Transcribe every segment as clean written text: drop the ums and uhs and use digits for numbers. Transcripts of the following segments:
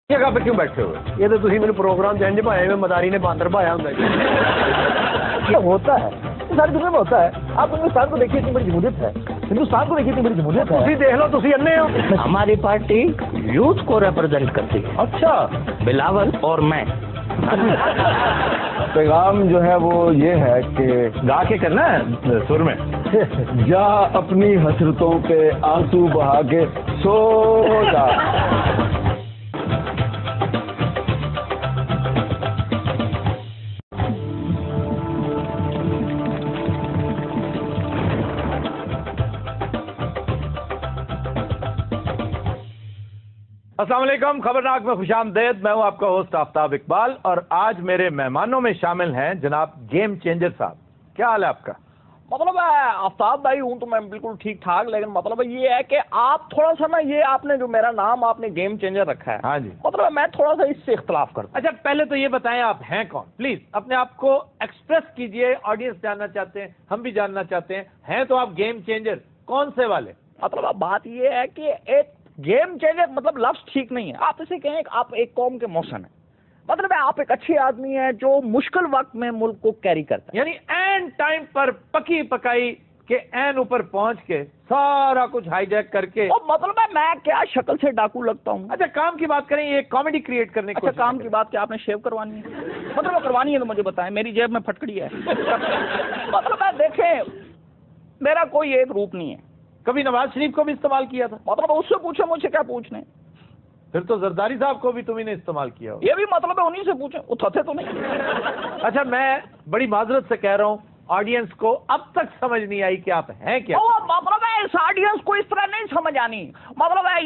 جگہ پہ کیوں بیٹھے ہوئے؟ یہ تو تھی میرے پروگرام جنج بھایا میں مداری نے باندر بھایا ہوں ہوتا ہے ساری دنیا میں ہوتا ہے. آپ ہندوستان کو دیکھیے اتنی بڑی جمہوریت ہے, ہندوستان کو دیکھیے اتنی بڑی جمہوریت ہے. تسی دیکھ لو تسی انے ہو. ہماری پارٹی یوتھ کو ریپرزینٹ کرتی ہے. اچھا بلاول اور میں. پیغام جو ہے وہ یہ ہے کہ گا کے کرنا ہے سر میں. جا اپنی حسرتوں پہ آنسو بہا کے سو جا. السلام علیکم. خبرناک میں خوش آمدید. میں ہوں آپ کا ہوسٹ آفتاب اقبال اور آج میرے مہمانوں میں شامل ہیں جناب گیم چینجر صاحب. کیا حال ہے آپ کا؟ مطلب آفتاب بھائی ہوں تو میں بالکل ٹھیک ٹھاک, لیکن مطلب یہ ہے کہ آپ تھوڑا سا نا یہ آپ نے جو میرا نام آپ نے گیم چینجر رکھا ہے, ہاں جی, مطلب میں تھوڑا سا اس سے اختلاف کرتا ہوں. اچھا پہلے تو یہ بتائیں آپ ہیں کون؟ پلیز اپنے آپ کو ایکسپریس کیجئے. آڈینس جاننا چاہتے ہیں, ہم بھی جاننا چاہتے ہیں تو آپ گیم چینجر کون سے والے؟ مطلب بات یہ ہے کہ ایک گیم چینجر مطلب لفظ ٹھیک نہیں ہے. آپ اسے کہیں کہ آپ ایک قوم کے محسن ہیں. مطلب آپ ایک اچھے آدمی ہیں جو مشکل وقت میں ملک کو کیری کرتا ہے. یعنی این ٹائم پر پکی پکائی کہ این اوپر پہنچ کے سارا کچھ ہائی جیک کر کے. اور مطلب ہے میں کیا شکل سے ڈاکو لگتا ہوں. اچھا کام کی بات کریں, یہ کامیڈی کریٹ کرنے کی. اچھا کام کی بات کہ آپ نے شیو کروانی ہے, مطلب کروانی ہے تو مجھے بتائیں, میری جیب میں پھٹکڑی ہے. مطلب ہے دیکھیں میرا کوئی ایک روپ نہیں ہے. کبھی نواز شریف کو بھی استعمال کیا تھا؟ مطلب اس سے پوچھے, مجھ سے کیا پوچھنے. پھر تو زرداری صاحب کو بھی تمہیں نے استعمال کیا ہو. یہ بھی مطلب ہے انہیں سے پوچھیں, وہ تھے تو نہیں. اچھا میں بڑی معذرت سے کہہ رہا ہوں, آڈینس کو اب تک سمجھ نہیں آئی کہ آپ ہیں کیا. مطلب ہے اس آڈینس کو اس طرح نہیں سمجھ آنی. مطلب ہے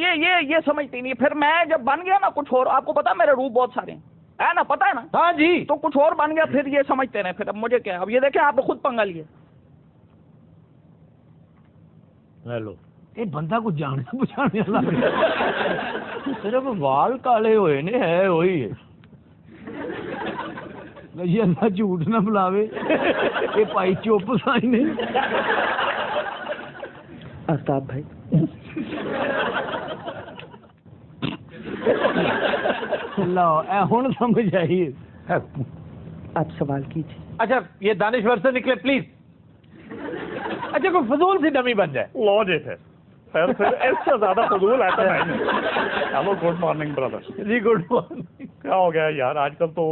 یہ سمجھتی نہیں. پھر میں جب بن گیا نا کچھ اور, آپ کو پتا میرے روپ بہت سارے ہیں ہے نا, پتا ہے نا. ہاں جی. تو کچھ اور بن گیا پھر یہ سمجھتے رہے. پھر اب مجھے کیا, اب یہ دیکھیں آپ خود پنگا لیے. ہیلو, یہ بندہ کو جانے بچانے صرف وال کالے ہوئے نے, ہے وہی ہے یہ اللہ جھوٹ نہ بلاوے. یہ پائی چوپ سائی نے. آفتاب بھائی لو اے ہن سمجھ آئی. آپ سوال کیجیے. اچھا یہ دانشور سے نکلے پلیز. اچھا کوئی فضول سی ڈمی بن جائے. لو جی پھر اس سے زیادہ فضول ایسا نہیں. ہیلو گڈ مارننگ برادر. جی گڈ مارننگ. کیا ہو گیا یار, آج کل تو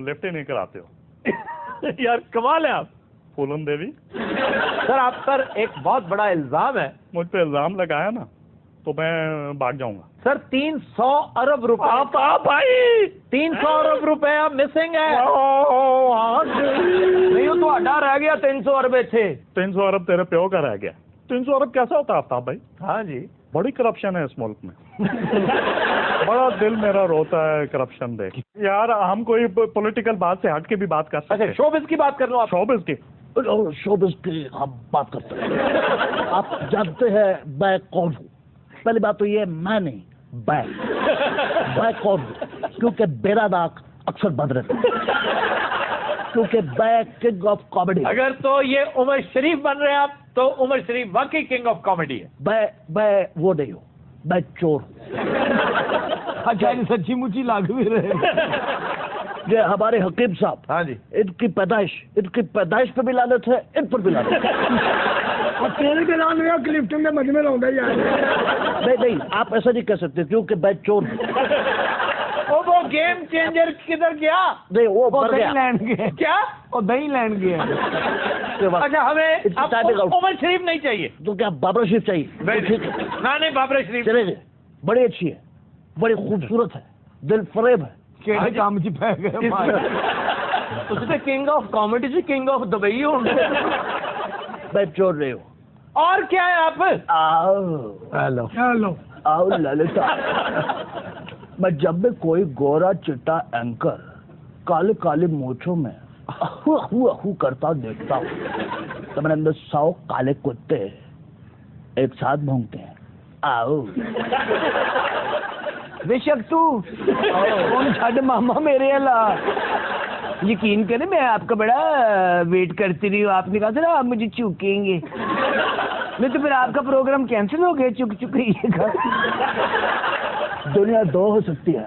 لفٹ ہی نہیں کراتے ہو. یار کمال ہے آپ. پھولن دیوی سر آپ پر ایک بہت بڑا الزام ہے. مجھ پہ الزام لگایا نا تو میں بھاگ جاؤں گا. سر 300 ارب روپے. آفتاب بھائی 300 ارب روپے مسنگ ہے. نہیں وہ تو رہ گیا 300 ارب تھے. 300 ارب تیرے پیو کا رہ گیا. 300 ارب کیسا ہوتا ہے آفتاب بھائی؟ ہاں جی, بڑی کرپشن ہے اس ملک میں. بڑا دل میرا روتا ہے کرپشن دیکھ. یار ہم کوئی پولیٹیکل بات سے ہٹ کے بھی بات کر سکتے ہیں. اچھا شوبز کی بات کر لو آپ. شوبز کی شوبز کی ہم بات کرتے ہیں. آپ جانتے ہیں میں کون ہوں؟ پہلی بات تو یہ میں نہیں, میں کون ہوں کیونکہ میرا ناک اکثر بند رہتا ہے, کیونکہ میں کنگ آف کامیڈی. اگر تو یہ عمر شریف بن رہے ہیں آپ تو عمر شریف واقعی کنگ آف کامیڈی ہے. میں وہ نہیں ہوں, میں چور ہوں. اچھا سچی مچی لاگ بھی رہے. یہ ہمارے حکیم صاحب, ہاں جی, ان کی پیدائش پہ بھی لعنت ہے, ان پر بھی لعنت ہے. نہیں آپ ایسا نہیں کہہ سکتے کیونکہ میں چور ہوں. وہ گیم چینجر کدھر گیا؟ نہیں وہ مر گیا. لینڈ گیا کیا؟ وہ دہی لینڈ گیا. اچھا ہمیں عمر شریف نہیں چاہیے تو کیا بابر شریف چاہیے؟ نہیں بابر شریف چلے گئے. بڑی اچھی ہے, بڑی خوبصورت ہے, دل فریب ہے. کام جی پہ گئے کنگ آف کامیڈی سے کنگ آف دبئی ہو. میں چور رہی ہوں. اور کیا ہے آپ؟ آؤ للتا. میں جب بھی کوئی گورا چٹا اینکر کالے کالے مونچھوں میں اہو کرتا دیکھتا ہوں تو میرے اندر 100 کالے کتے ایک ساتھ بھونکتے ہیں. آؤ بے شک تو کون چھڈ ماما میرے اللہ. یقین کریں میں آپ کا بڑا ویٹ کرتی رہی ہوں. آپ نے کہا تھا نا آپ مجھے چوکیں گے, نہیں تو پھر آپ کا پروگرام کینسل ہو گیا. چک چک رہیے گا. دنیا دو ہو سکتی ہے,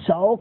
100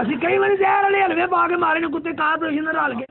ਅਸੀਂ ਕਈ ਵਾਰੀ ਜ਼ਹਿਰ ਵਾਲੇ ਹਲਵੇ ਪਾ ਕੇ ਮਾਰੇ ਨੇ ਕੁੱਤੇ ਕਾਰਪੋਰੇਸ਼ਨ ਨਾਲ ਰਲ ਕੇ।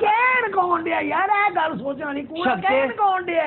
ਕਹਿਣ ਕੌਣ ਡਿਆ ਯਾਰ, ਇਹ ਗੱਲ ਸੋਚਣ ਵਾਲੀ ਕੂੜਾ ਕਹਿਣ ਕੌਣ ਡਿਆ?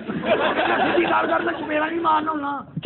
ਸਿੱਧੀ ਗੱਲ ਕਰਦਾ ਚਪੇੜਾ ਨਹੀਂ ਮਾਰਨਾ ਹੁੰਦਾ।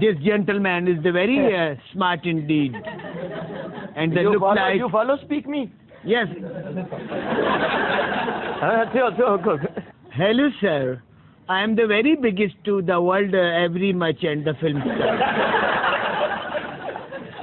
this gentleman is the very smart indeed, and they look like You follow speak me. yes. Hello sir, I am the very biggest to the world every much and the film star.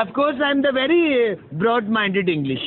of course I am the very broad minded English.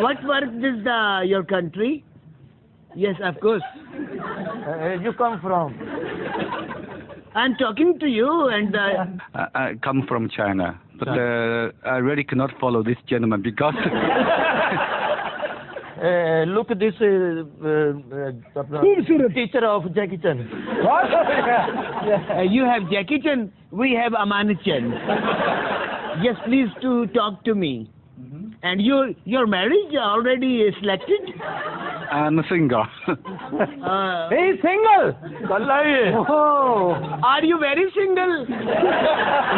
What work is your country? Yes of course. You come from? I am talking to you and I come from China, but I really cannot follow this gentleman because Look at this teacher of Jackie Chan. you have Jackie Chan, we have Aman Chan. Yes, please to talk to me. And your marriage already selected? I'm single. He's single. Are you very single?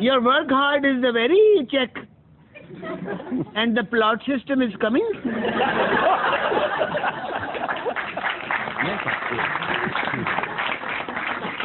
Your work hard is the very check. And the plot system is coming.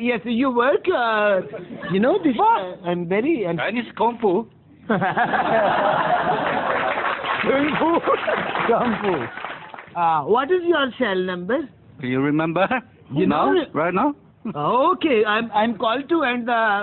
yes, you work you know this I'm very Chinese Kung Fu. Kung Fu. What is your cell number? Do you remember? You now? know- Right now? Okay, I'm called to and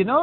you know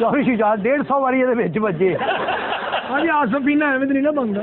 150 ਵਾਰੀ ਇਹਦੇ ਵਿੱਚ ਵੱਜੇ। ਹਾਂਜੀ ਆਸਫ ਪੀਨਾ ਐਵੇਂ ਤਾਂ ਨਹੀਂ ਨਾ ਬਣਦਾ।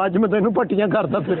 ਬਾਅਦ ਚ ਮੈਂ ਤੈਨੂੰ ਪੱਟੀਆਂ ਕਰਦਾ ਫਿਰ।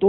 2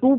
2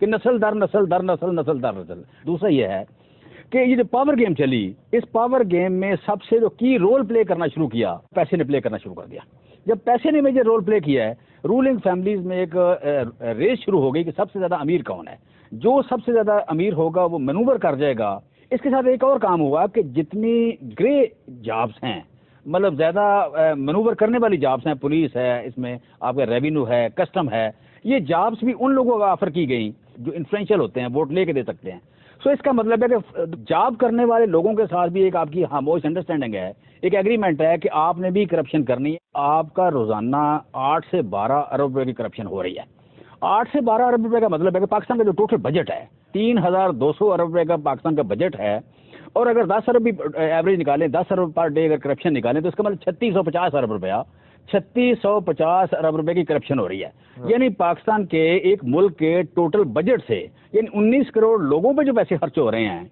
کہ نسل در نسل در نسل نسل در نسل. دوسرا یہ ہے کہ یہ جو پاور گیم چلی، اس پاور گیم میں سب سے جو کی رول پلے کرنا شروع کیا، پیسے نے پلے کرنا شروع کر دیا. جب پیسے نے میجر رول پلے کیا ہے، رولنگ فیملیز میں ایک ریس شروع ہو گئی کہ سب سے زیادہ امیر کون ہے. جو سب سے زیادہ امیر ہوگا وہ مینوور کر جائے گا. اس کے ساتھ ایک اور کام ہوا کہ جتنی گرے جابس ہیں، مطلب زیادہ مینوور کرنے والی جابس ہیں، پولیس ہے، اس میں آپ کا ریونیو ہے، کسٹم ہے، یہ جابس بھی ان لوگوں کو آفر کی گئی جو انفلوئنشل ہوتے ہیں، ووٹ لے کے دے سکتے ہیں. سو اس کا مطلب ہے کہ جاب کرنے والے لوگوں کے ساتھ بھی ایک آپ کی خاموش انڈرسٹینڈنگ ہے، ایک ایگریمنٹ ہے کہ آپ نے بھی کرپشن کرنی ہے. آپ کا روزانہ 8 سے 12 ارب روپے کی کرپشن ہو رہی ہے. 8 سے 12 ارب روپے کا مطلب ہے کہ پاکستان کا جو ٹوٹل بجٹ ہے 3200 ارب روپے کا پاکستان کا بجٹ ہے، اور اگر 10 ارب بھی ایوریج نکالیں، 10 ارب پر ڈے اگر کرپشن نکالیں تو اس کا مطلب 3650 ارب روپیہ، 3650 ارب روپے کی کرپشن ہو رہی ہے. یعنی پاکستان کے ایک ملک کے ٹوٹل بجٹ سے، یعنی 19 کروڑ لوگوں پہ جو پیسے خرچ ہو رہے ہیں،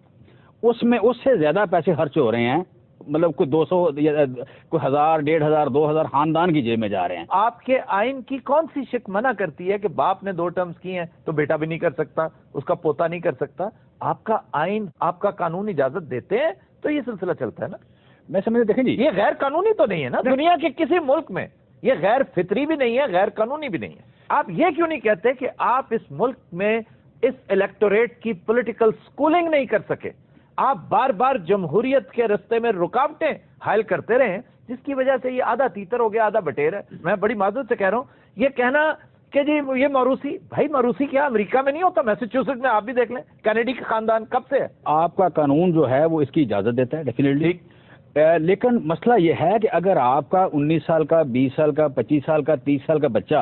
اس میں اس سے زیادہ پیسے خرچ ہو رہے ہیں، مطلب کوئی 200 کوئی 1000 1500 2000 خاندان کی جیب میں جا رہے ہیں. آپ کے آئین کی کون سی شک منع کرتی ہے کہ باپ نے 2 ٹرمز کی ہیں تو بیٹا بھی نہیں کر سکتا، اس کا پوتا نہیں کر سکتا؟ آپ کا آئین، آپ کا قانون اجازت دیتے ہیں تو یہ سلسلہ چلتا ہے نا. میں سمجھتے، دیکھیں جی، یہ غیر قانونی تو نہیں ہے نا. دنیا کے کسی ملک میں یہ غیر فطری بھی نہیں ہے، غیر قانونی بھی نہیں ہے. آپ یہ کیوں نہیں کہتے کہ آپ اس ملک میں اس الیکٹوریٹ کی پولیٹیکل سکولنگ نہیں کر سکے؟ آپ بار بار جمہوریت کے رستے میں رکاوٹیں حائل کرتے رہے، جس کی وجہ سے یہ آدھا تیتر ہو گیا، آدھا بٹیر ہے. میں بڑی معذرت سے کہہ رہا ہوں، یہ کہنا کہ جی یہ موروثی، بھائی موروثی کیا امریکہ میں نہیں ہوتا؟ میساچیوسیٹس میں آپ بھی دیکھ لیں، کینیڈی کا خاندان کب سے ہے. آپ کا قانون جو ہے وہ اس کی اجازت دیتا ہے ڈیفینیٹلی. لیکن مسئلہ یہ ہے کہ اگر آپ کا 19 سال کا، 20 سال کا، 25 سال کا، 30 سال کا بچہ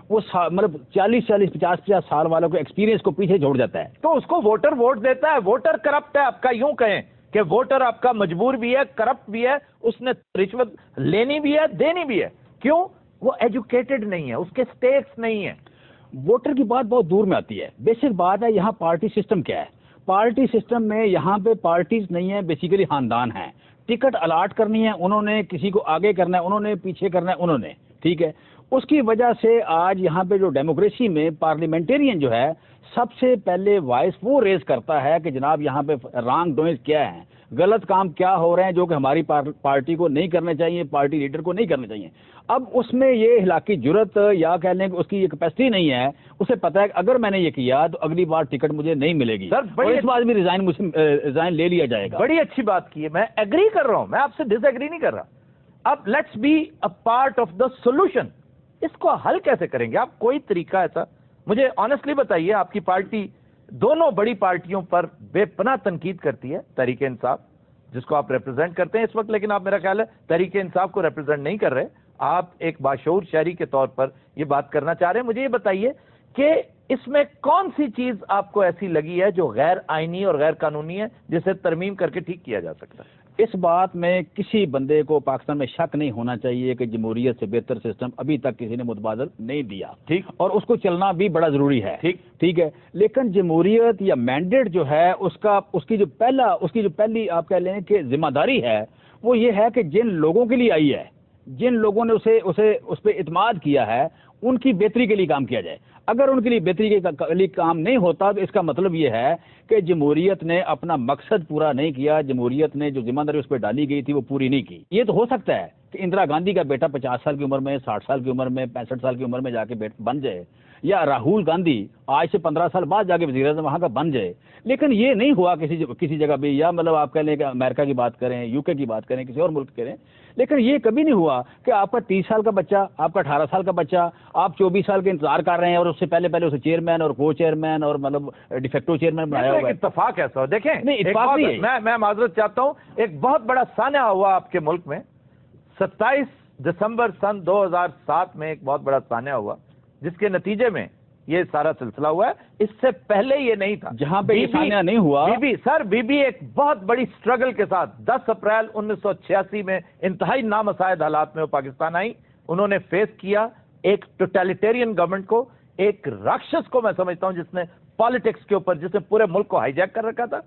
وہ مطلب 40 50 سال والوں کے ایکسپیرینس کو پیچھے چھوڑ جاتا ہے تو اس کو ووٹر ووٹ دیتا ہے. ووٹر کرپٹ ہے آپ کا، یوں کہیں کہ ووٹر آپ کا مجبور بھی ہے، کرپٹ بھی ہے، اس نے رشوت لینی بھی ہے، دینی بھی ہے. کیوں؟ وہ ایجوکیٹڈ نہیں ہے، اس کے سٹیکس نہیں ہیں. ووٹر کی بات بہت دور میں آتی ہے. بیسک بات ہے یہاں پارٹی سسٹم کیا ہے. پارٹی سسٹم میں یہاں پہ پارٹیز نہیں ہیں، بیسیکلی خاندان ہیں. ٹکٹ الاٹ کرنی ہے انہوں نے، کسی کو آگے کرنا ہے انہوں نے، پیچھے کرنا ہے انہوں نے، ٹھیک ہے. اس کی وجہ سے آج یہاں پہ جو ڈیموکریسی میں پارلیمنٹیرین جو ہے سب سے پہلے وائس وہ ریز کرتا ہے کہ جناب یہاں پہ رانگ ڈوئنگز کیا ہیں، غلط کام کیا ہو رہے ہیں جو کہ ہماری پارٹی کو نہیں کرنے چاہیے، پارٹی لیڈر کو نہیں کرنے چاہیے. اب اس میں یہ اخلاقی جرت یا کہہ لیں کہ اس کی یہ کیپیسٹی نہیں ہے. اسے پتہ ہے کہ اگر میں نے یہ کیا تو اگلی بار ٹکٹ مجھے نہیں ملے گی، اور اس بار بھی ریزائن لے لیا جائے گا. بڑی اچھی بات کی ہے، میں ایگری کر رہا ہوں، میں آپ سے ڈس ایگری نہیں کر رہا. اب let's be a part of the solution. اس کو حل کیسے کریں گے آپ؟ کوئی طریقہ ایسا مجھے آنیسٹلی بتائیے. آپ کی پارٹی دونوں بڑی پارٹیوں پر بے پناہ تنقید کرتی ہے، تحریک انصاف جس کو آپ ریپرزینٹ کرتے ہیں اس وقت، لیکن آپ میرا خیال ہے تحریک انصاف کو ریپرزینٹ نہیں کر رہے، آپ ایک باشعور شہری کے طور پر یہ بات کرنا چاہ رہے ہیں. مجھے یہ بتائیے کہ اس میں کون سی چیز آپ کو ایسی لگی ہے جو غیر آئینی اور غیر قانونی ہے جسے ترمیم کر کے ٹھیک کیا جا سکتا ہے؟ اس بات میں کسی بندے کو پاکستان میں شک نہیں ہونا چاہیے کہ جمہوریت سے بہتر سسٹم ابھی تک کسی نے متبادل نہیں دیا، ٹھیک، اور اس کو چلنا بھی بڑا ضروری ہے، ٹھیک ہے. لیکن جمہوریت یا مینڈیٹ جو ہے اس کی جو پہلی آپ کہہ لیں کہ ذمہ داری ہے وہ یہ ہے کہ جن لوگوں کے لیے آئی ہے، جن لوگوں نے اس پہ اعتماد کیا ہے، ان کی بہتری کے لیے کام کیا جائے. اگر ان کے لیے بہتری کے لیے کام نہیں ہوتا تو اس کا مطلب یہ ہے کہ جمہوریت نے اپنا مقصد پورا نہیں کیا، جمہوریت نے جو ذمہ داری اس پہ ڈالی گئی تھی وہ پوری نہیں کی. یہ تو ہو سکتا ہے کہ اندرا گاندھی کا بیٹا 50 سال کی عمر میں، 60 سال کی عمر میں، 65 سال کی عمر میں جا کے بن جائے، یا راہل گاندھی آج سے 15 سال بعد جا کے وزیر اعظم وہاں کا بن جائے. لیکن یہ نہیں ہوا کسی جگہ بھی، یا مطلب آپ کہہ لیں کہ امریکہ کی بات کریں، یو کے کی بات کریں، کسی اور ملک کریں، لیکن یہ کبھی نہیں ہوا کہ آپ کا 30 سال کا بچہ، آپ کا 18 سال کا بچہ، آپ 24 سال کے انتظار کر رہے ہیں اور اس سے پہلے اسے چیئرمین اور کو چیئرمین اور مطلب ڈیفیکٹو چیئرمین بنایا ہوا ہے. اتفاق ایسا ہو، دیکھیں نہیں اتفاق نہیں ہے. میں معذرت چاہتا ہوں، ایک بہت بڑا سانحہ ہوا آپ کے ملک میں 27 دسمبر سن 2007 میں، ایک بہت بڑا سانحہ ہوا جس کے نتیجے میں یہ سارا سلسلہ ہوا ہے. اس سے پہلے یہ نہیں تھا. جہاں پہ یہ سانحہ نہیں ہوا، بی بی ایک بہت بڑی سٹرگل کے ساتھ 10 اپریل 1986 میں انتہائی نامساعد حالات میں وہ پاکستان آئی. انہوں نے فیس کیا ایک ٹوٹیلیٹیرین گورنمنٹ کو، ایک راکشس کو میں سمجھتا ہوں جس نے پالیٹکس کے اوپر، جس نے پورے ملک کو ہائی جیک کر رکھا تھا.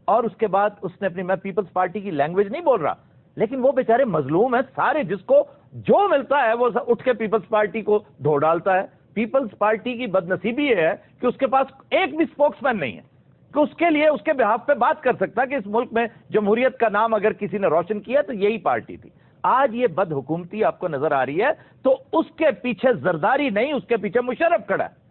اور اس کے بعد اس نے میں پیپلز پارٹی کی لینگویج نہیں بول رہا، لیکن وہ بیچارے مظلوم ہیں سارے، جس کو جو ملتا ہے وہ اٹھ کے پیپلز پارٹی کو دھو ڈالتا ہے. پیپلز پارٹی کی بدنصیبی یہ ہے کہ اس کے پاس ایک بھی اسپوکس مین نہیں ہے کہ اس کے لیے اس کے بہاف پہ بات کر سکتا کہ اس ملک میں جمہوریت کا نام اگر کسی نے روشن کیا تو یہی پارٹی تھی. آج یہ بد حکومتی آپ کو نظر آ رہی ہے تو اس کے پیچھے زرداری نہیں, اس کے پیچھے مشرف کھڑا ہے.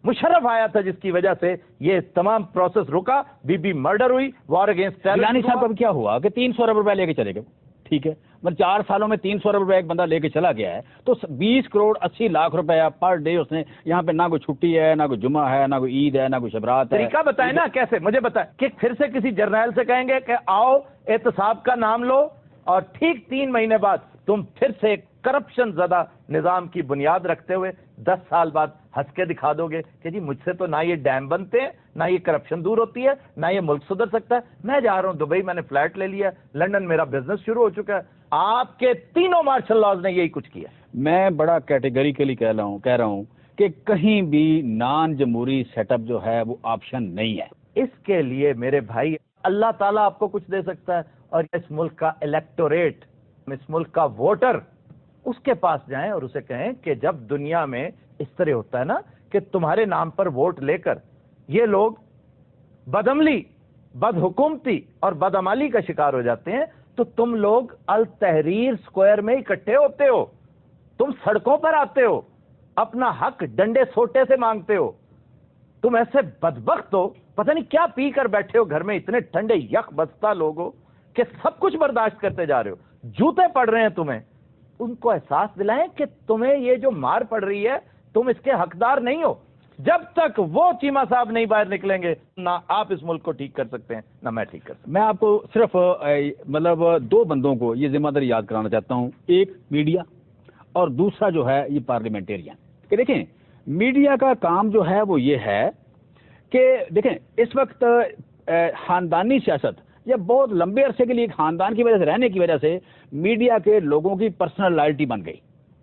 مشرف آیا تھا جس کی وجہ سے یہ تمام پروسیس رکا, بی بی مرڈر ہوئی, وار اگینسٹ ٹیرر. گیلانی صاحب اب کیا ہوا کہ 300 ارب روپے لے کے چلے گئے, ٹھیک ہے, مطلب 4 سالوں میں 300 ارب روپے ایک بندہ لے کے چلا گیا ہے, تو 20 کروڑ 80 لاکھ روپے پر ڈے اس نے یہاں پہ, نہ کوئی چھٹی ہے, نہ کوئی جمعہ ہے, نہ کوئی عید ہے, نہ کوئی شبرات ہے. طریقہ بتائیں نا کیسے, مجھے بتائیں کہ پھر سے کسی جرنیل سے کہیں گے کہ آؤ احتساب کا نام لو اور ٹھیک 3 مہینے بعد تم پھر سے کرپشن زدہ نظام کی بنیاد رکھتے ہوئے 10 سال بعد ہنس کے دکھا دو گے کہ جی مجھ سے تو نہ یہ ڈیم بنتے ہیں, نہ یہ کرپشن دور ہوتی ہے, نہ یہ ملک سدھر سکتا ہے. میں جا رہا ہوں دبئی, میں نے فلیٹ لے لیا, لندن میرا بزنس شروع ہو چکا ہے. آپ کے تینوں مارشل لاز نے یہی کچھ کیا. میں بڑا کیٹیگریکلی کہہ رہا ہوں کہ کہیں بھی نان جمہوری سیٹ اپ جو ہے وہ آپشن نہیں ہے. اس کے لیے میرے بھائی اللہ تعالیٰ آپ کو کچھ دے سکتا ہے, اور اس ملک کا الیکٹوریٹ, اس ملک کا ووٹر, اس کے پاس جائیں اور اسے کہیں کہ جب دنیا میں اس طرح ہوتا ہے نا کہ تمہارے نام پر ووٹ لے کر یہ لوگ بدعملی, بد حکومتی اور بدعمالی کا شکار ہو جاتے ہیں, تو تم لوگ التحریر اسکوائر میں اکٹھے ہوتے ہو, تم سڑکوں پر آتے ہو, اپنا حق ڈنڈے سوٹے سے مانگتے ہو. تم ایسے بدبخت ہو, پتہ نہیں کیا پی کر بیٹھے ہو گھر میں, اتنے ٹھنڈے یک بستا لوگ ہو کہ سب کچھ برداشت کرتے جا رہے ہو, جوتے پڑ رہے ہیں تمہیں. ان کو احساس دلائیں کہ تمہیں یہ جو مار پڑ رہی ہے تم اس کے حقدار نہیں ہو. جب تک وہ چیمہ صاحب نہیں باہر نکلیں گے, نہ آپ اس ملک کو ٹھیک کر سکتے ہیں, نہ میں ٹھیک کر سکتا ہوں. میں آپ کو صرف مطلب 2 بندوں کو یہ ذمہ داری یاد کرانا چاہتا ہوں, ایک میڈیا اور دوسرا جو ہے یہ پارلیمنٹیرین. کہ دیکھیں میڈیا کا کام جو ہے وہ یہ ہے کہ دیکھیں اس وقت خاندانی سیاست یہ بہت لمبے عرصے کے لیے خاندان کی وجہ سے رہنے کی وجہ سے میڈیا کے لوگوں کی پرسنل لائلٹی بن گئی.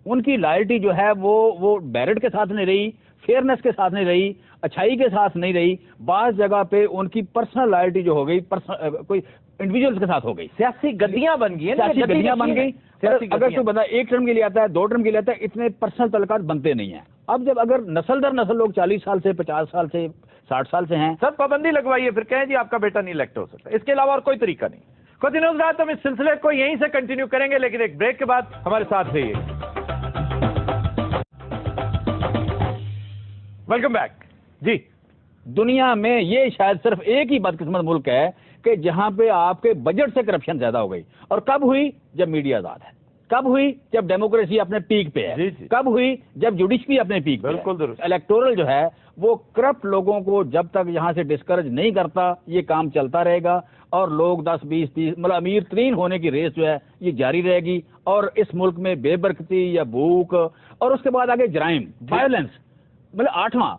ان کی لائلٹی جو ہے وہ میرٹ کے ساتھ نہیں رہی, فیئرنیس کے ساتھ نہیں رہی, اچھائی کے ساتھ نہیں رہی. بعض جگہ پہ ان کی پرسنل لائلٹی جو ہو گئی کوئی انڈیویجولس کے ساتھ ہو گئی, سیاسی گدیاں بن گئی, سیاسی گدیاں بن گئی. اگر کوئی بندہ 1 ٹرم کے لیے آتا ہے, 2 ٹرم کے لیے آتا ہے, اتنے پرسنل تعلقات بنتے نہیں ہیں. اب جب اگر نسل در نسل لوگ 40 سال سے 50 سال سے 60 سال سے ہیں, سر پابندی لگوائیے, پھر کہیں جی آپ کا بیٹا نہیں الیکٹ ہو سکتا. اس کے علاوہ اور کوئی طریقہ نہیں. کنٹینیوز رات ہم اس سلسلے کو یہیں سے کنٹینیو کریں گے, لیکن ایک بریک کے بعد ہمارے ساتھ رہیے. Welcome back. جی دنیا میں یہ شاید صرف ایک ہی بدقسمت ملک ہے کہ جہاں پہ آپ کے بجٹ سے کرپشن زیادہ ہو گئی. اور کب ہوئی؟ جب میڈیا آزاد ہے. کب ہوئی؟ جب ڈیموکریسی اپنے پیک پہ ہے. کب ہوئی؟ جب جوڈیشری اپنے پیک پہ. بالکل درست. الیکٹورل جو ہے وہ کرپٹ لوگوں کو جب تک یہاں سے ڈسکریج نہیں کرتا یہ کام چلتا رہے گا, اور لوگ 10 20 30 مطلب امیر ترین ہونے کی ریس جو ہے یہ جاری رہے گی. اور اس ملک میں بے برکتی یا بھوک, اور اس کے بعد آگے جرائم, وائلنس, مطلب 8واں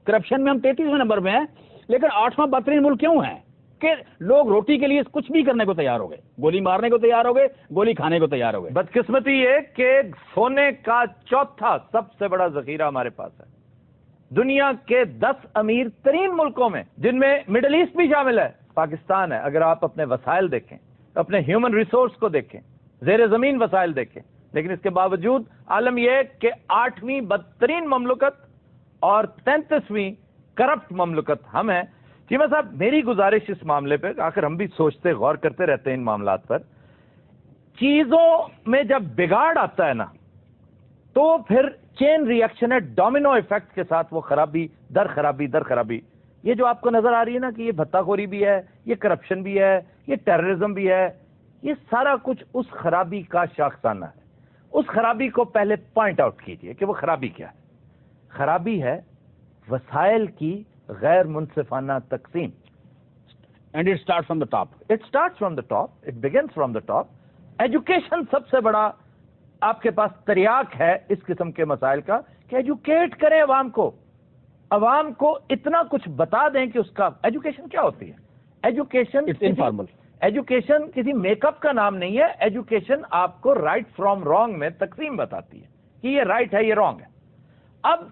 کرپشن میں ہم 33ویں نمبر پہ ہیں, لیکن 8واں بدترین ملک کیوں ہے کہ لوگ روٹی کے لیے کچھ بھی کرنے کو تیار ہو گئے, گولی مارنے کو تیار ہو گئے, گولی کھانے کو تیار ہو گئے. بدقسمتی یہ کہ سونے کا چوتھا سب سے بڑا ذخیرہ ہمارے پاس ہے. دنیا کے 10 امیر ترین ملکوں میں, جن میں مڈل ایسٹ بھی شامل ہے, پاکستان ہے. اگر آپ اپنے وسائل دیکھیں, اپنے ہیومن ریسورس کو دیکھیں, زیر زمین وسائل دیکھیں, لیکن اس کے باوجود عالم یہ کہ 8ویں بدترین مملکت اور 33ویں کرپٹ مملکت ہم ہیں. چیمہ صاحب میری گزارش اس معاملے پہ, آخر ہم بھی سوچتے غور کرتے رہتے ہیں ان معاملات پر, چیزوں میں جب بگاڑ آتا ہے نا تو پھر چین ریئیکشن ہے, ڈومینو ایفیکٹ کے ساتھ وہ خرابی در خرابی در خرابی. یہ جو آپ کو نظر آ رہی ہے نا کہ یہ بھتہ خوری بھی ہے, یہ کرپشن بھی ہے, یہ ٹیررزم بھی ہے, یہ سارا کچھ اس خرابی کا شاخسانہ ہے. اس خرابی کو پہلے پوائنٹ آؤٹ کیجئے کہ وہ خرابی کیا ہے. خرابی ہے وسائل کی غیر منصفانہ تقسیم. And it start from the top. It start from the top, it begins from the top. Education سب سے بڑا آپ کے پاس تریاک ہے اس قسم کے مسائل کا کہ ایجوکیٹ کریں عوام کو. عوام کو اتنا کچھ بتا دیں کہ اس کا ایجوکیشن کیا ہوتی ہے. ایجوکیشن انفارمل, ایجوکیشن کسی میک اپ کا نام نہیں ہے. ایجوکیشن آپ کو رائٹ فرام رانگ میں تقسیم بتاتی ہے کہ یہ رائٹ ہے, یہ رانگ ہے. اب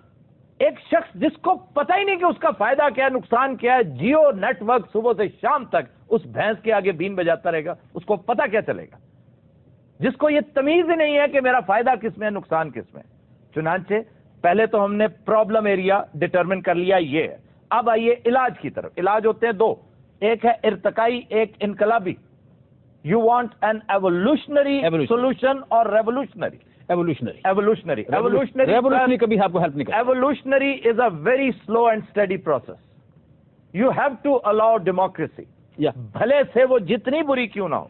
ایک شخص جس کو پتہ ہی نہیں کہ اس کا فائدہ کیا ہے, نقصان کیا ہے, جیو نیٹ ورک صبح سے شام تک اس بھینس کے آگے بین بجاتا رہے گا, اس کو پتہ کیا چلے گا؟ جس کو یہ تمیز ہی نہیں ہے کہ میرا فائدہ کس میں ہے, نقصان کس میں. چنانچہ پہلے تو ہم نے پرابلم ایریا ڈٹرمن کر لیا یہ ہے. اب آئیے علاج کی طرف. علاج ہوتے ہیں دو, ایک ہے ارتقائی, ایک انقلابی. You want an evolutionary solution اور ریوولوشنری. ایوولوشنری کبھی آپ کو ہیلپ نہیں کرتا. Evolutionary is a very slow and steady process. You have to allow democracy. بھلے سے وہ جتنی بری کیوں نہ ہو,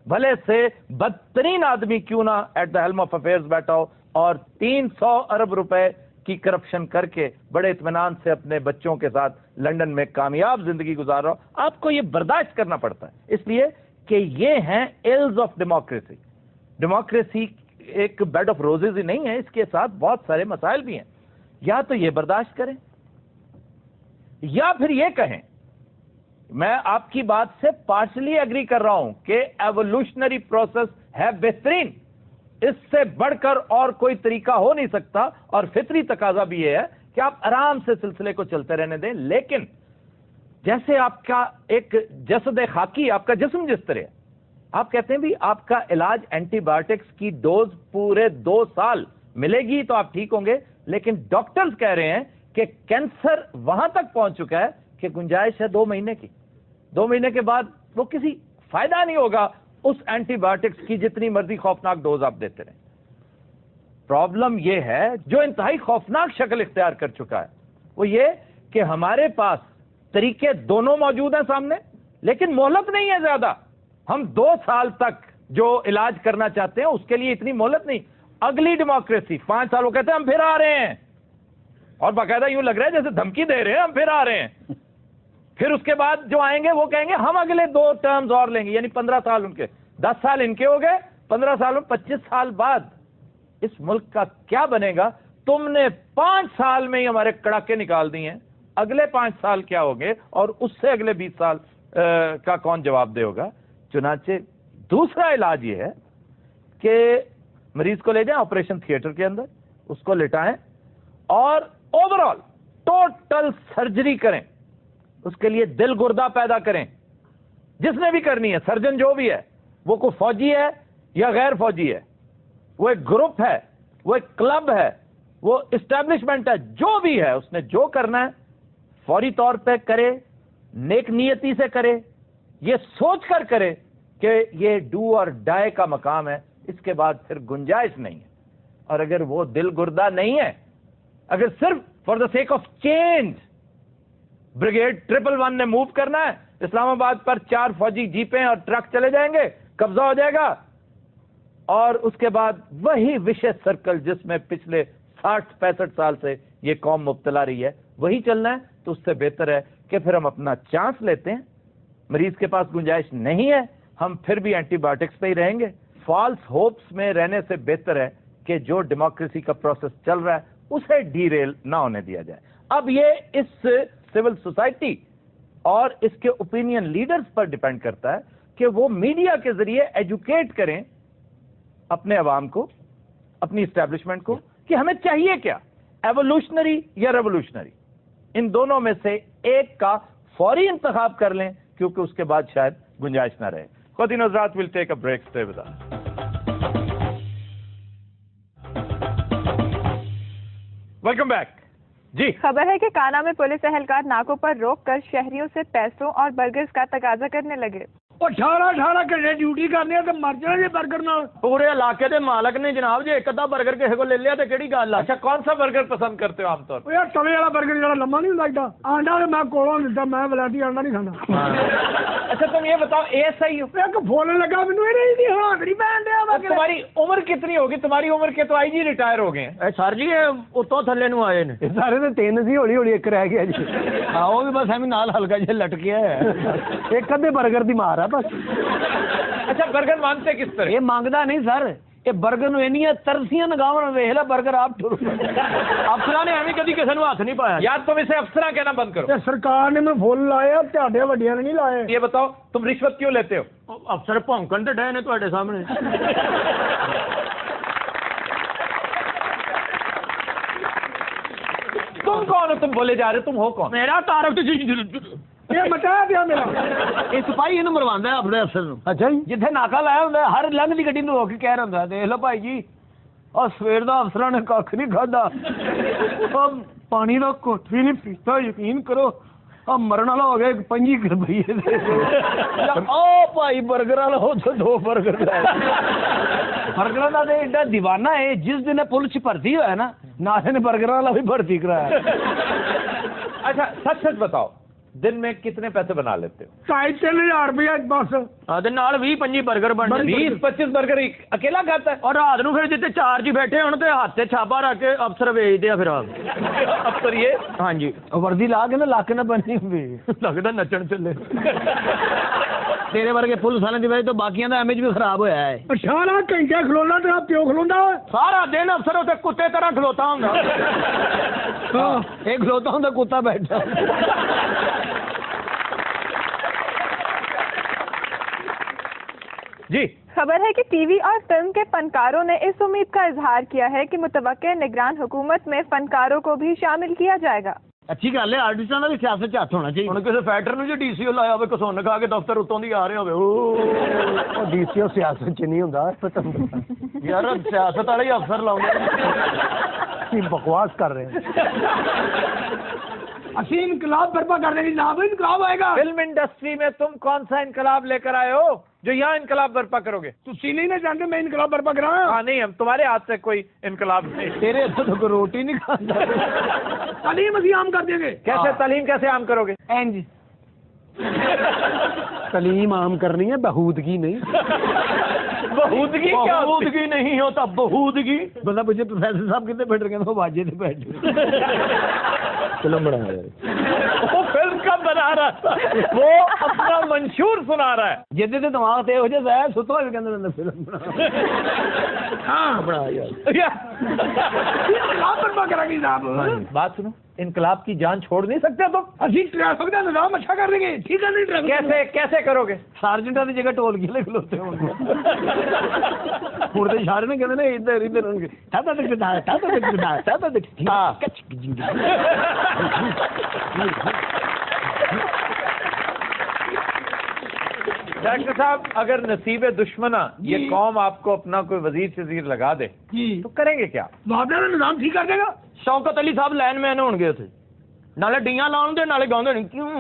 بھلے سے بدترین آدمی کیوں نہ at the helm of affairs بیٹھا ہو اور 300 ارب روپے کی کرپشن کر کے بڑے اطمینان سے اپنے بچوں کے ساتھ لنڈن میں کامیاب زندگی گزار رہا ہو, آپ کو یہ برداشت کرنا پڑتا ہے, اس لیے کہ یہ ہیں ایلز آف ڈیموکریسی. ڈیموکریسی ایک بیڈ آف روزز ہی نہیں ہے, اس کے ساتھ بہت سارے مسائل بھی ہیں. یا تو یہ برداشت کریں یا پھر یہ کہیں. میں آپ کی بات سے پارشلی ایگری کر رہا ہوں کہ ایوولوشنری پروسیس ہے بہترین, اس سے بڑھ کر اور کوئی طریقہ ہو نہیں سکتا, اور فطری تقاضا بھی یہ ہے کہ آپ آرام سے سلسلے کو چلتے رہنے دیں. لیکن جیسے آپ کا ایک جسد خاکی, آپ کا جسم جس طرح ہے, آپ کہتے ہیں بھی آپ کا علاج اینٹی بایوٹکس کی ڈوز پورے 2 سال ملے گی تو آپ ٹھیک ہوں گے, لیکن ڈاکٹرز کہہ رہے ہیں کہ کینسر وہاں تک پہنچ چکا ہے کہ گنجائش ہے 2 مہینے کی. 2 مہینے کے بعد وہ کسی فائدہ نہیں ہوگا اس اینٹی بایوٹکس کی جتنی مرضی خوفناک ڈوز آپ دیتے رہیں. پرابلم یہ ہے جو انتہائی خوفناک شکل اختیار کر چکا ہے, وہ یہ کہ ہمارے پاس طریقے دونوں موجود ہیں سامنے, لیکن مہلت نہیں ہے زیادہ. ہم 2 سال تک جو علاج کرنا چاہتے ہیں اس کے لیے اتنی مہلت نہیں. اگلی ڈیموکریسی 5 سال وہ کہتے ہیں ہم پھر آ رہے ہیں, اور باقاعدہ یوں لگ رہا ہے جیسے دھمکی دے رہے ہیں ہم پھر آ رہے ہیں. پھر اس کے بعد جو آئیں گے وہ کہیں گے ہم اگلے 2 ٹرمز اور لیں گے, یعنی 15 سال ان کے, 10 سال ان کے ہو گئے, 15 سال 25 سال بعد اس ملک کا کیا بنے گا؟ تم نے 5 سال میں ہی ہمارے کڑاکے نکال دیے ہیں, اگلے 5 سال کیا ہوں گے, اور اس سے اگلے 20 سال کا کون جواب دے ہوگا؟ چنانچہ دوسرا علاج یہ ہے کہ مریض کو لے جائیں آپریشن تھیٹر کے اندر, اس کو لٹائیں اور اوور آل ٹوٹل سرجری کریں. اس کے لیے دل گردہ پیدا کریں, جس نے بھی کرنی ہے, سرجن جو بھی ہے, وہ کوئی فوجی ہے یا غیر فوجی ہے, وہ ایک گروپ ہے, وہ ایک کلب ہے, وہ اسٹیبلشمنٹ ہے, جو بھی ہے, اس نے جو کرنا ہے فوری طور پہ کرے, نیک نیتی سے کرے, یہ سوچ کر کرے کہ یہ ڈو اور ڈائی کا مقام ہے, اس کے بعد پھر گنجائش نہیں ہے. اور اگر وہ دل گردہ نہیں ہے, اگر صرف for the sake of change brigade 111 نے موو کرنا ہے, اسلام آباد پر 4 فوجی جیپیں اور ٹرک چلے جائیں گے, قبضہ ہو جائے گا, اور اس کے بعد وہی وشیس سرکل جس میں پچھلے 60-65 سال سے یہ قوم مبتلا رہی ہے وہی چلنا ہے, تو اس سے بہتر ہے کہ پھر ہم اپنا چانس لیتے ہیں. مریض کے پاس گنجائش نہیں ہے, ہم پھر بھی اینٹی بایوٹکس پہ ہی رہیں گے. فالس ہوپس میں رہنے سے بہتر ہے کہ جو ڈیموکریسی کا پروسیس چل رہا ہے اسے ڈی ریل نہ ہونے دیا جائے. اب یہ اس سول سوسائٹی اور اس کے اوپینین لیڈرز پر ڈیپینڈ کرتا ہے کہ وہ میڈیا کے ذریعے ایجوکیٹ کریں اپنے عوام کو, اپنی اسٹیبلشمنٹ کو, کہ ہمیں چاہیے کیا, ایوولوشنری یا ریوولوشنری. ان دونوں میں سے ایک کا فوری انتخاب کر لیں, کیونکہ اس کے بعد شاید گنجائش نہ رہے. خواتین و حضرات, we'll take a break. Stay with us. Welcome back. جی, خبر ہے کہ کانا میں پولیس اہلکار ناکوں پر روک کر شہریوں سے پیسوں اور برگرز کا تقاضا کرنے لگے. 18 گھنٹے ڈیوٹی کرنی ہے تو مر جانا جی برگر نال. پورے علاقے دے مالک نے جناب جی ایک ادھا برگر کسی کو لے لیا تو کیڑی گل ہے. اچھا, کون سا برگر پسند کرتے ہو عام طور پر؟ یار توے والا برگر جڑا لمبا نہیں لگتا, آنڈا تو میں کولوں دیتا, میں ولادی آنڈا نہیں کھانا. اچھا, تم یہ بتاؤ اے صحیح ہو, ایک فون لگا مینوں اے ہاتھ نہیں پہن دیا. تمہاری عمر کتنی ہوگی؟ تمہاری عمر کے تو آئی جی ریٹائر ہو گئے ہیں. سر جی اتوں تھلے نو آئے نے سارے تو 3 سی, ہولی ہولی ایک رہ گیا جی. ہاں, وہ بھی بس ایویں نال ہلکا جہا لٹکیا ہے, ایک ادھے برگر دی مار ہے بس. اچھا, برگر مانگتے کس طرح؟ یہ مانگدا نہیں سر, یہ برگر نو اینیاں ترسیاں نگاون ویکھ لے برگر آپ ٹر. افسراں نے ایویں کدی کسی نو ہاتھ نہیں پایا. یار تم اسے افسراں کہنا بند کرو. سرکار نے میں فل لائے, تہاڈے وڈیاں نے نہیں لائے. یہ بتاؤ تم رشوت کیوں لیتے ہو؟ افسر ਭੌਂਕਣ ਤੇ ڈے نے تہاڈے سامنے. تم کون ہو؟ تم بولے جا رہے, تم ہو کون؟ میرا تعارف تو یہ مٹایا پیا میرا. یہ سپاہی اینو مرواندہ ہے اپنے افسر نو. اچھا جی, جتھے ناکا لایا ہوندا ہر لنਘ دی گڈی نو روک کے کہہ رہا ہوندا, دیکھ لو بھائی جی اور سویر دا افسراں نے کھ نہیں کھادا اب پانی دا گھٹ بھی نہیں پیتا یقین کرو اب مرن والا ہو گیا 25 روپیے او بھائی برگر والا ہو تو 2 برگر برگر کا تو ایڈا دیوانہ ہے جس دن پولیس بھرتی ہوا ہے نا نالے نے برگر والا بھی بھرتی کرایا اچھا سچ سچ بتاؤ دن میں کتنے پیسے بنا لیتے ہو 2,500 روپیہ بس ہاں 20-25 برگر بن 20-25 برگر اکیلا کھاتا ہے اور رات نو پھر جتنے چار جی بیٹھے ہونے تے ہاتھ تے چھاپا رکھ کے افسر بھیجتے ہیں پھر آپ افسر یہ ہاں جی وردی لا کے نا لاک نہ بنی ہوئی لگتا نچن چلے تیرے ورگے پولیس والے کی وجہ تو باقیاں دا امیج بھی خراب ہویا ہے 18 گھنٹے کھلونا تیرا پیو کھلوندا سارا دن افسر اتنے کتے طرح کھلوتا ہوں ایک کھلوتا ہوں کتا بیٹھا جی خبر ہے کہ ٹی وی اور فلم کے فنکاروں نے اس امید کا اظہار کیا ہے کہ متوقع نگران حکومت میں فنکاروں کو بھی شامل کیا جائے گا. اچھی گل ہے آرٹسٹاں دا بھی سیاست ہاتھ ہونا چاہیے. ہن کسی فیکٹر نو جو ڈی سی او لایا ہوے کسون کھا کے دفتر اتوں دی آ رہے ہوے او ڈی سی او سیاست چ نہیں ہوندا پتہ یار سیاست والے ہی افسر لاؤندے بکواس کر رہے ہیں. اسی انقلاب برپا کرنے کی جناب انقلاب آئے گا. فلم انڈسٹری میں تم کون سا انقلاب لے کر آئے ہو جو یہاں انقلاب برپا کرو گے؟ تو نہیں نا جانتے میں انقلاب برپا کرایا. ہاں نہیں ہم تمہارے ہاتھ سے کوئی انقلاب نہیں. تیرے ہاتھ تو کوئی روٹی نہیں کھاتا. تعلیم ابھی عام کر دیں گے. کیسے تعلیم کیسے عام کرو گے؟ تعلیم عام کرنی ہے بہودگی نہیں. بہودگی کیا بہودگی نہیں ہوتا بہودگی. بندہ پوچھے پروفیسر صاحب کتنے بیٹھ رہے ہیں وہ واجے سے بیٹھ فلم بنا رہا ہے. وہ فلم کب بنا رہا تھا وہ اپنا منشور سنا رہا ہے. جدے تے دماغ تے ہو جائے ہے ستو بھی کہندے نے فلم بنا. ہاں بنا یار انقلاب برپا کرا گی جناب. بات سنو انقلاب کی جان چھوڑ نہیں سکتے تم. اسی ٹریفک کا نظام اچھا کر دیں گے. ٹھیک ہے نہیں ٹریفک کیسے کیسے کرو گے؟ سارجنٹا کی جگہ ٹول کے کھلوتے ہوں گے. ہوں تو اشارے نے کہتے ہیں ادھر ادھر ہوں گے. ڈاکٹر صاحب اگر نصیب دشمنا یہ قوم آپ کو اپنا کوئی وزیر شزیر لگا دے تو کریں گے کیا؟ معاملہ کا نظام ٹھیک کر دے گا. شوکت علی صاحب لائن مین ہون گے اتنے نالے ڈیاں لاؤن دے نالے گاؤں دے کیوں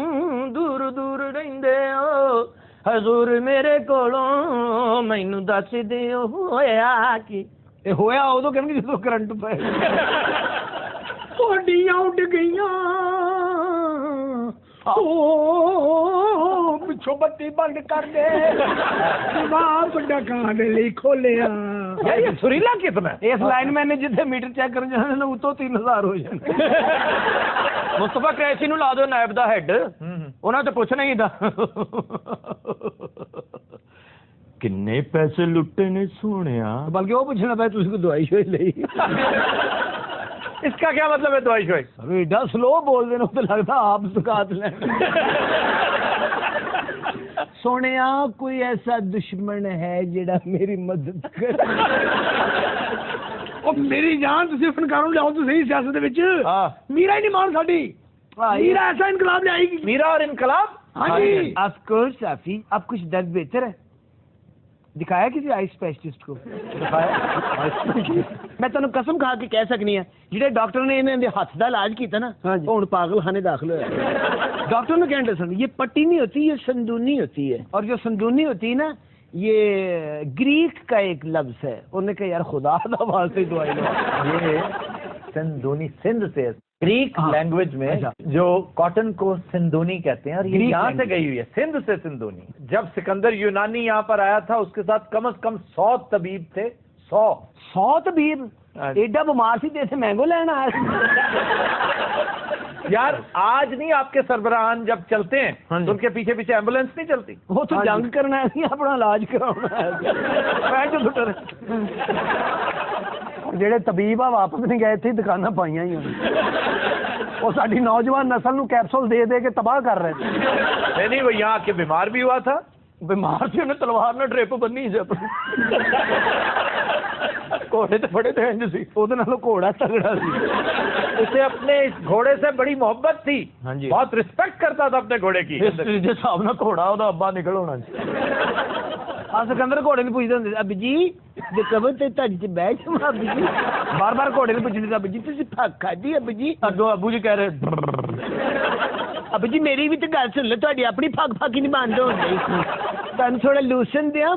دور دور رہندے ہو حضور میرے کولوں مینوں دس دیو ہویا کی. اے ہویا ادو کہ جدو کرنٹ پے ڈیاں اڈ گئیاں پچھو بتی بند کر دے بڑا کان کھولیا. سریلا کتنا اس لائن مین نے جتنے میٹر چیک کرنے جانے اتوں 3000 ہو جانے. مصطفیٰ قریشی نو لا دو نائب دا ہیڈ انہاں تے پوچھنا ہی دا کنے پیسے لٹے نے سونیا بلکہ وہ پوچھنا پہ تسی کوئی دوائی شوئی لئی. اس کا کیا مطلب ہے دوائی شوئی؟ ایڈا سلو بول دے تو لگتا آپ زکات لیں. سونیا کوئی ایسا دشمن ہے جڑا میری مدد کر. میری جان تسی فنکاروں لیاؤ تو صحیح سیاست دے وچ. میرا ہی نہیں مان ساڈی. میرا ایسا انقلاب لے آئے گی. میرا اور انقلاب. ہاں جی آف کورس صافی اب کچھ درد بہتر ہے. دکھایا کسی آئی اسپیشلسٹ کو؟ میں تمہیں قسم کھا کے کہہ سکنی ہے جہے ڈاکٹر نے انہیں ہاتھ کا علاج کیا نا ہوں پاگل خانے داخل ہوا. ڈاکٹر نے کہنے سن یہ پٹی نہیں ہوتی یہ سندونی ہوتی ہے اور جو سندونی ہوتی ہے نا یہ گریک کا ایک لفظ ہے. انہوں نے کہا یار خدا دا واسطے دوائی لو. یہ سندونی سندھ سے گریک لینگویج میں جو کاٹن کو سندونی کہتے ہیں اور یہ یہاں سے گئی ہوئی ہے سندھ سے سندونی. جب سکندر یونانی یہاں پر آیا تھا اس کے ساتھ کم از کم 100 طبیب تھے. 100 طبیب ایڈا بیمار سی جیسے مینگو لینا آیا. یار آج نہیں آپ کے سربراہان جب چلتے ہیں تو ان کے پیچھے پیچھے ایمبولینس نہیں چلتی. وہ تو جنگ کرنا ہے اپنا علاج کرانا ہے. جڑے طبیب آ واپس نہیں گئے تھے دکانیں پائیاں ہی وہ ساری نوجوان نسل نو کیپسول دے دے کے تباہ کر رہے تھے. نہیں وہ یہاں کے بیمار بھی ہوا تھا. بیمار سے انہیں تلوار نہ ڈرپ بنی سے گھوڑے تو بڑے تھے وہ گھوڑا تگڑا سی. اسے اپنے اس گھوڑے سے بڑی محبت تھی. بہت رسپیکٹ کرتا تھا اپنے گھوڑے کی. حساب نہ گھوڑا وہ ابا نکل ہونا. ਆ ਸਿਕੰਦਰ ਘੋੜੇ ਨੂੰ ਪੁੱਛਦੇ ਹੁੰਦੇ ਅੱਬ ਜੀ ਜੇ ਕਬਰ ਤੇ ਤੁਹਾਡੀ ਚ ਬਹਿ ਜਾਵਾਂ ਅੱਬ ਜੀ ਬਾਰ ਬਾਰ ਘੋੜੇ ਨੂੰ ਪੁੱਛਦੇ ਅੱਬ ਜੀ ਤੁਸੀਂ ਫੱਕ ਖਾਧੀ ਅੱਬ ਜੀ ਅੱਗੋਂ ਅੱਬੂ ਜੀ ਕਹਿ ਰਹੇ ਅੱਬ ਜੀ ਮੇਰੀ ਵੀ ਤੇ ਗੱਲ ਸੁਣ ਲਓ ਤੁਹਾਡੀ ਆਪਣੀ ਫੱਕ ਹੀ ਨਹੀਂ ਬੰਦ ਹੋਣ ਡਈ ਤੁਹਾਨੂੰ ਥੋੜਾ ਲੂਸਨ ਦਿਆਂ